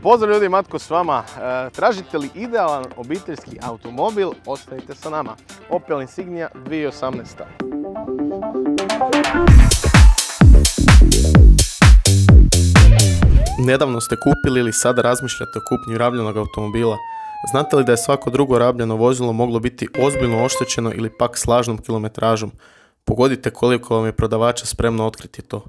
Pozdrav ljudi, Matko s vama. Tražite li idealan obiteljski automobil? Ostanite sa nama. Opel Insignia 2018. Nedavno ste kupili ili sada razmišljate o kupnji rabljenog automobila. Znate li da je svako drugo rabljeno vozilo moglo biti ozbiljno oštećeno ili pak s lažnom kilometražom? Pogodite koliko vam je prodavača spremno otkriti to.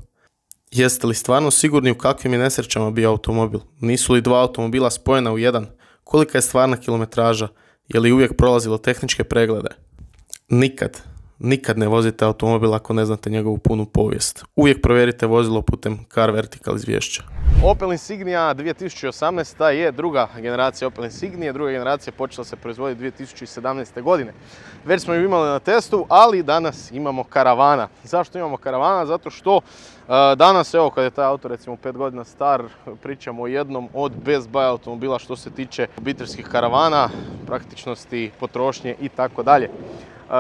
Jeste li stvarno sigurni u kakvim je nesrećama bio automobil? Nisu li dva automobila spojena u jedan? Kolika je stvarna kilometraža? Je li uvijek prolazilo tehničke preglede? Nikad ne vozite automobil ako ne znate njegovu punu povijest. Uvijek provjerite vozilo putem Car Vertical izvješća. Opel Insignia 2018. je druga generacija Opel Insignia. Druga generacija počela se proizvoditi 2017. godine. Već smo ju imali na testu, ali danas imamo karavana. Zašto imamo karavana? Zato što danas, evo, kad je taj auto recimo 5 godina star, pričamo o jednom od best buy automobila što se tiče obiteljskih karavana, praktičnosti, potrošnje i tako dalje.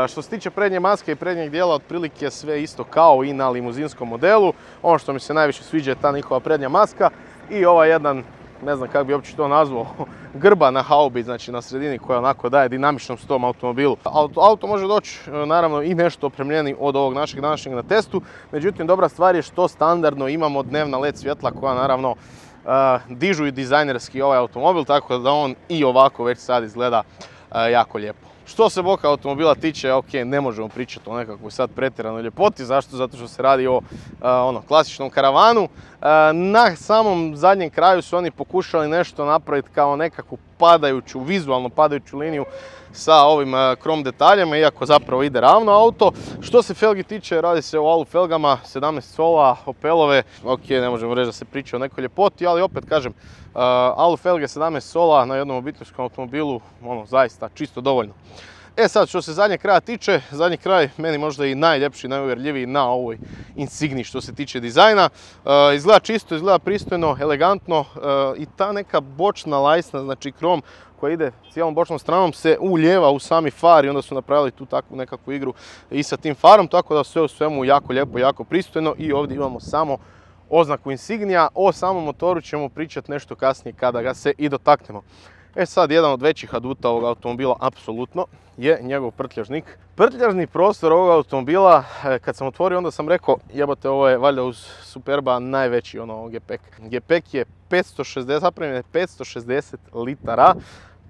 Što se tiče prednje maske i prednjeg dijela, otprilike sve isto kao i na limuzinskom modelu. Ono što mi se najviše sviđa je ta njihova prednja maska i ovaj jedan, ne znam kako bi uopće to nazvao, grba na haubi, znači na sredini, koja onako daje dinamičnost tom automobilu. Auto može doći naravno i nešto opremljeni od ovog našeg današnjeg na testu, međutim dobra stvar je što standardno imamo dnevna LED svjetla koja naravno dižu i dizajnerski ovaj automobil, tako da on i ovako već sad izgleda jako lijepo. Što se boka automobila tiče, ok, ne možemo pričati o nekakvoj sad pretjeranoj ljepoti. Zašto? Zato što se radi o klasičnom karavanu. Na samom zadnjem kraju su oni pokušali nešto napraviti kao nekakvu vizualno padajuću liniju sa ovim krom detaljima, iako zapravo ide ravno auto. Što se felgi tiče, radi se o alu felgama, 17 sola, Opelove. Ok, ne možemo reći da se priča o nekoj ljepoti, ali opet kažem, alu felge 17 sola na jednom obiteljskom automobilu, zaista čisto dovoljno. E sad, što se zadnjeg kraja tiče, zadnji kraj meni možda i najljepši, najuvjerljiviji na ovoj Insignii što se tiče dizajna. Izgleda čisto, izgleda pristojno, elegantno i ta neka bočna lajsna, znači krom koja ide cijelom bočnom stranom se ulijeva u sami far i onda su napravili tu takvu nekakvu igru i sa tim farom, tako da sve u svemu jako lijepo, jako pristojno i ovdje imamo samo oznaku Insignia. O samom motoru ćemo pričati nešto kasnije kada ga se i dotaknemo. E sad, jedan od većih aduta ovog automobila, apsolutno, je njegov prtljažnik. Prtljažni prostor ovog automobila, kad sam otvorio, onda sam rekao, jebote, ovo je valjda uz Superba najveći gepek. Gepek je 560 litara,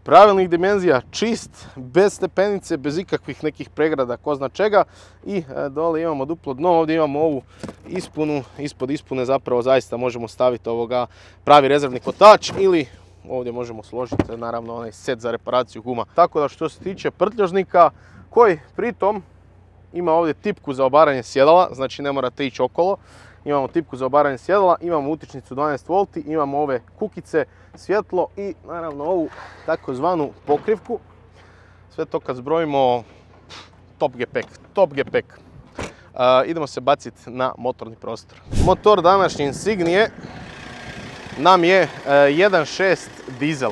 pravilnih dimenzija, čist, bez stepenice, bez ikakvih nekih pregrada, ko zna čega. I dole imamo duplo dno, ovdje imamo ovu ispunu, ispod ispune zapravo zaista možemo staviti pravi rezervni kotač ili ovdje možemo složiti naravno onaj set za reparaciju guma. Tako da što se tiče prtljažnika, koji pritom ima ovdje tipku za obaranje sjedala, znači ne morate ići okolo. Imamo tipku za obaranje sjedala, imamo utičnicu 12 V, imamo ove kukice, svjetlo i naravno ovu takozvanu pokrivku. Sve to kad zbrojimo, top gepek. Idemo se baciti na motorni prostor. Motor današnje Insignije nam je 1.6 dizel.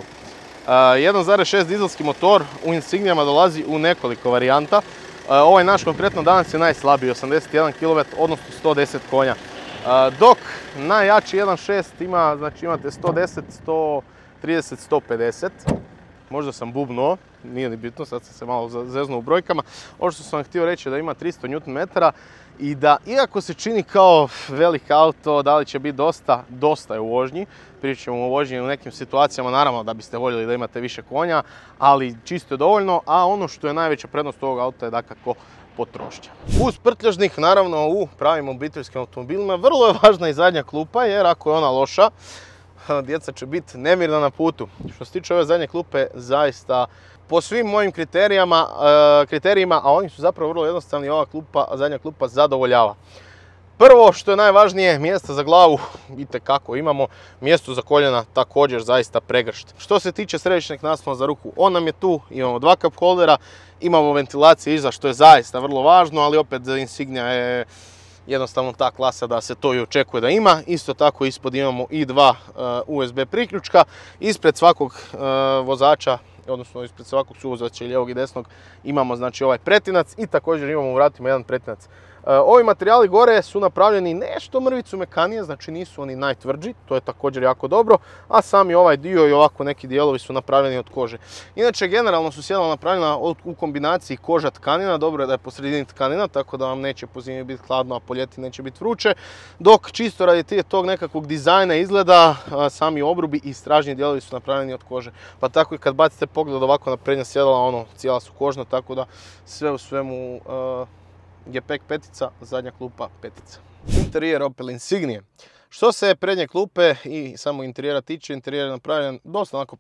1.6 dizelski motor u Insignijama dolazi u nekoliko varijanta. Ovaj naš konkretno danas je najslabiji, 81 kW, odnosno 110 konja. Dok najjači 1.6 ima, znači imate 110, 130, 150. Možda sam bubnuo, nije ni bitno, sad sam se malo zeznuo u brojkama. Ovo što sam vam htio reći je da ima 300 Nm i da iako se čini kao velik auto, da li će biti dosta je u vožnji. Pričamo o vožnji u nekim situacijama, naravno da biste voljeli da imate više konja, ali čisto je dovoljno, a ono što je najveća prednost ovog auta je dakako potrošnja. Uz prtljažnik, naravno u pravim obiteljskim automobilima, vrlo je važna i zadnja klupa, jer ako je ona loša, djeca će biti nemirna na putu. Što se tiče ove zadnje klupe, zaista po svim mojim kriterijima, a oni su zapravo vrlo jednostavni, ova zadnja klupa zadovoljava. Prvo što je najvažnije, mjesta za glavu itekako imamo, mjesto za koljena također zaista pregršt. Što se tiče središnjeg naslona za ruku, on nam je tu, imamo dva cup holdera, imamo ventilacije iza što je zaista vrlo važno, ali opet Insignia je jednostavno ta klasa da se to i očekuje da ima. Isto tako ispod imamo i dva USB priključka, ispred svakog vozača, odnosno ispred svakog suvozača lijevog i desnog imamo znači ovaj pretinac i također imamo u vratima jedan pretinac Ovi materijali gore su napravljeni nešto mrvicu mekanije, znači nisu oni najtvrđi, to je također jako dobro, a sami ovaj dio i ovako neki dijelovi su napravljeni od kože. Inače, generalno su sjedala napravljena u kombinaciji koža tkanina, dobro je da je po sredini tkanina, tako da vam neće po zimi biti hladno, a po ljeti neće biti vruće, dok čisto radi tog nekakvog dizajna izgleda, sami obrubi i stražnji dijelovi su napravljeni od kože. Pa tako i kad bacite pogled ovako na prednja sjedala, cijela su kožna, tako da sve u svemu je pek petica, zadnja klupa petica. Interijer Opel Insignije. Što se prednje klupe i samo interijera tiče, interijer je napravljen dosta onako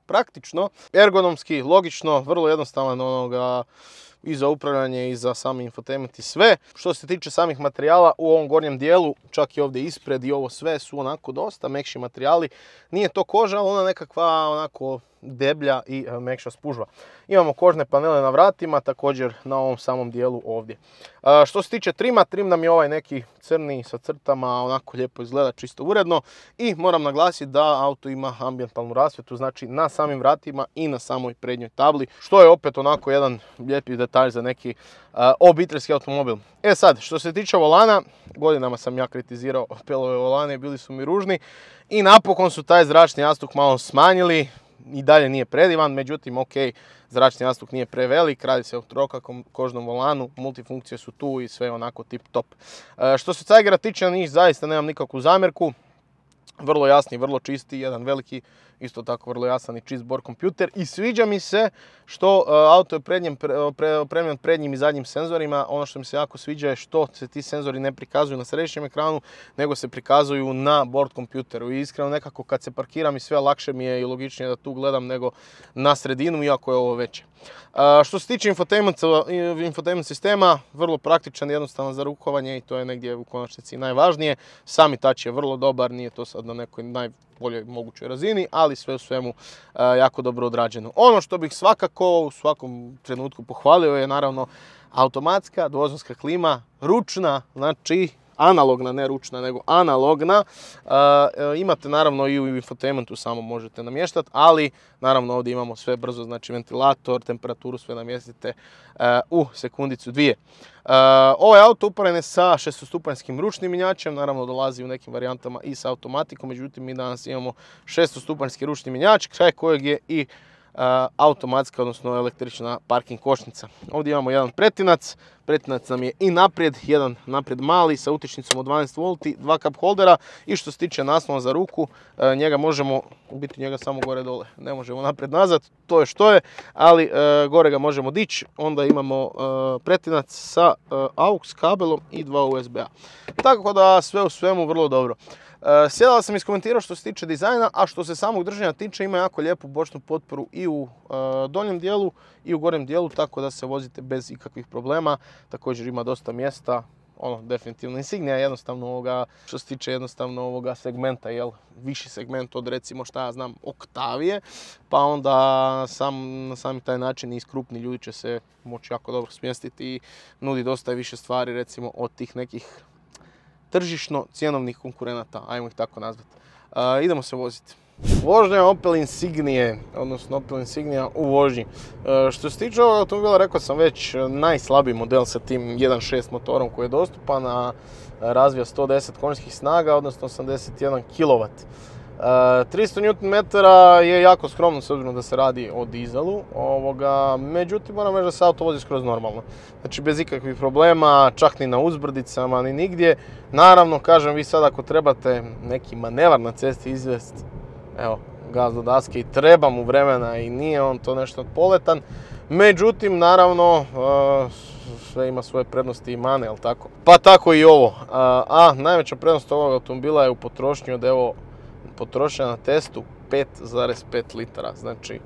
praktično, ergonomski, logično, vrlo jednostavan i za upravljanje i za sami infotainment i sve. Što se tiče samih materijala u ovom gornjem dijelu, čak i ovdje ispred i ovo sve su onako dosta mekši materijali. Nije to koža, ali ona nekakva onako deblja i mekša spužva. Imamo kožne panele na vratima, također na ovom samom dijelu ovdje. Što se tiče trima, trim nam je ovaj neki crni sa crtama, onako lijepo izgleda, čisto uredno. I moram naglasiti da auto ima ambijentalnu rasvjetu, znači na samim vratima i na samoj prednjoj tabli, što je opet onako jedan lijepi detalj za neki obiteljski automobil. E sad, što se tiče volana, godinama sam ja kritizirao Opelove volane, bili su mi ružni i napokon su taj zračni jastuk malo smanjili. I dalje nije predivan, međutim ok, zračni jastuk nije prevelik, radi se o trokakom kožnom volanu, multifunkcije su tu i sve onako tip top. Što se Zeigera tiče, na njih zaista nemam nikakvu zamjerku. Vrlo jasni, vrlo čisti, jedan veliki, isto tako vrlo jasan i čist bord kompjuter. I sviđa mi se što auto je opremljen prednjim i zadnjim senzorima. Ono što mi se jako sviđa je što se ti senzori ne prikazuju na središnjem ekranu, nego se prikazuju na bord kompjuteru. I iskreno nekako kad se parkiram i sve, lakše mi je i logičnije da tu gledam nego na sredinu, iako je ovo veće. Što se tiče infotainment sistema, vrlo praktičan, jednostavan za rukovanje i to je negdje u konačnici najvažnije. Sami touch je vrlo dobar, nije to sad na nekoj najboljoj mogućoj razini, ali sve u svemu jako dobro odrađeno. Ono što bih svakako u svakom trenutku pohvalio je naravno automatska dvozonska klima, ručna, znači analogna, ne ručna, nego analogna. Imate naravno i u infotainmentu samo možete namještati, ali naravno ovdje imamo sve brzo, znači ventilator, temperaturu sve namjestite u sekundicu dvije. Ovaj auto uporen je sa 6-stupanjskim ručnim mjenjačem, naravno dolazi u nekim varijantama i sa automatikom, međutim mi danas imamo 6-stupanjski ručni mjenjač, kraj kojeg je i automatska, odnosno električna parking kočnica. Ovdje imamo jedan pretinac, pretinac nam je i naprijed, jedan naprijed mali sa utičnicom od 12 V, dva cup holdera i što se tiče naslona za ruku, njega možemo, u biti njega samo gore dole, ne možemo naprijed nazad, to je što je, ali gore ga možemo dići, onda imamo pretinac sa AUX kabelom i dva USB-a. Tako da sve u svemu vrlo dobro. Sjedala sam iskomentirao što se tiče dizajna, a što se samog držanja tiče ima jako lijepu bočnu potporu i u donjem dijelu i u gornjem dijelu, tako da se vozite bez ikakvih problema. Također ima dosta mjesta, definitivno Insignija je jednostavno ovoga, što se tiče jednostavno ovoga segmenta, viši segment od recimo šta ja znam Octavije, pa onda na sami taj način i krupni ljudi će se moći jako dobro smjestiti i nudi dosta više stvari recimo od tih nekih tržišno cjenovnih konkurenata, ajmo ih tako nazvati. Idemo se voziti. Vožnja Opel Insignije, odnosno Opel Insignia u vožnji. Što se tiče ovog automobila, rekao sam već, najslabiji model sa tim 1.6 motorom koji je dostupan, a razvija 110 konjskih snaga, odnosno 81 kW. 300 Nm je jako skromno s obzirom da se radi o dizelu, međutim moram reći da se auto vozi skroz normalno. Znači bez ikakvih problema, čak ni na uzbrdicama, ni nigdje. Naravno, kažem, vi sad ako trebate neki manevar na cesti izvesti, evo, gaz do daske i treba mu vremena i nije on to nešto poletan. Međutim, naravno, sve ima svoje prednosti i mane, jel tako? Pa tako i ovo. A najveća prednost ovog automobila je u potrošnji od, evo, potrošnja na testu 5,5 litara, znači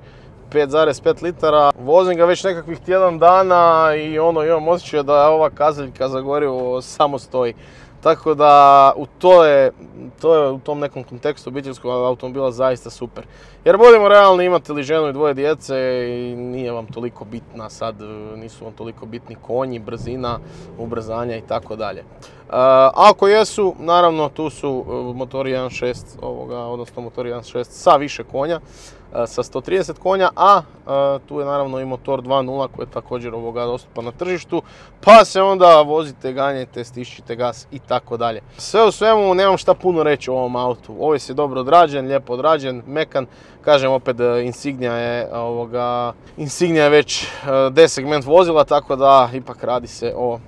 5,5 litara, vozim ga već nekakvih tjedan dana i imam osjećaj da ova kazaljka za gorivo samo stoji. Tako da to je u tom nekom kontekstu obiteljskog automobila zaista super. Jer budemo realni, imate li ženu i dvoje djece i nije vam toliko bitna sad, nisu vam toliko bitni konji, brzina, ubrzanja i tako dalje. Ako jesu, naravno tu su motori 1.6 odnosno motori 1.6 sa više konja, sa 130 konja, a tu je naravno i motor 2.0 koji je također dostupan na tržištu, pa se onda vozite, ganjajte, stišćite gas i tako dalje. Sve u svemu nemam šta puno reći o ovom autu. Ovo je dobro odrađen, lijepo odrađen, mekan. Kažem opet, Insignia je već D segment vozila, tako da ipak radi se o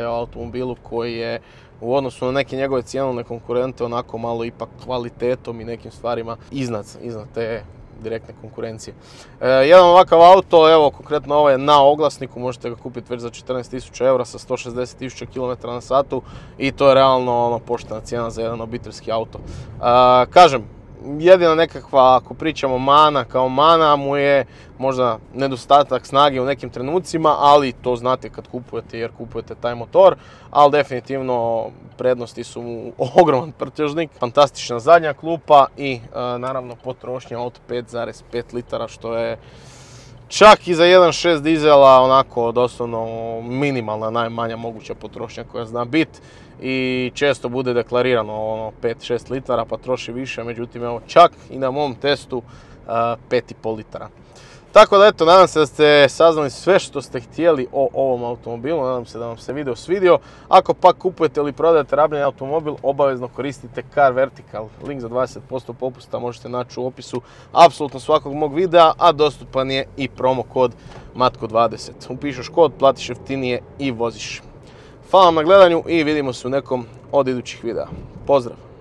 automobilu koji je u odnosu na neke njegove cjenovne konkurente onako malo ipak kvalitetom i nekim stvarima iznad te direktne konkurencije. Jedan ovakav auto, evo konkretno ovo je na oglasniku, možete ga kupiti već za 14.000 eura sa 160.000 km na satu i to je realno poštena cijena za jedan obiteljski auto. Kažem, jedina nekakva, ako pričamo mana, kao mana mu je možda nedostatak snage u nekim trenucima, ali to znate kad kupujete jer kupujete taj motor, ali definitivno prednosti su mu ogroman prtljažnik, fantastična zadnja klupa i naravno potrošnja od 5,5 litara što je čak i za 1.6 dizela onako doslovno minimalna, najmanja moguća potrošnja koja zna biti. I često bude deklarirano 5-6 litara pa troši više, međutim evo čak i na mom testu 5,5 litara. Tako da eto, nadam se da ste saznali sve što ste htjeli o ovom automobilu, nadam se da vam se video svidio. Ako pak kupujete ili prodajete rabljeni automobil, obavezno koristite Car Vertical. Link za 20% popusta možete naći u opisu apsolutno svakog mog videa, a dostupan je i promo kod MATKO20. Upišeš kod, platiš jeftinije i voziš. Hvala vam na gledanju i vidimo se u nekom od idućih videa. Pozdrav!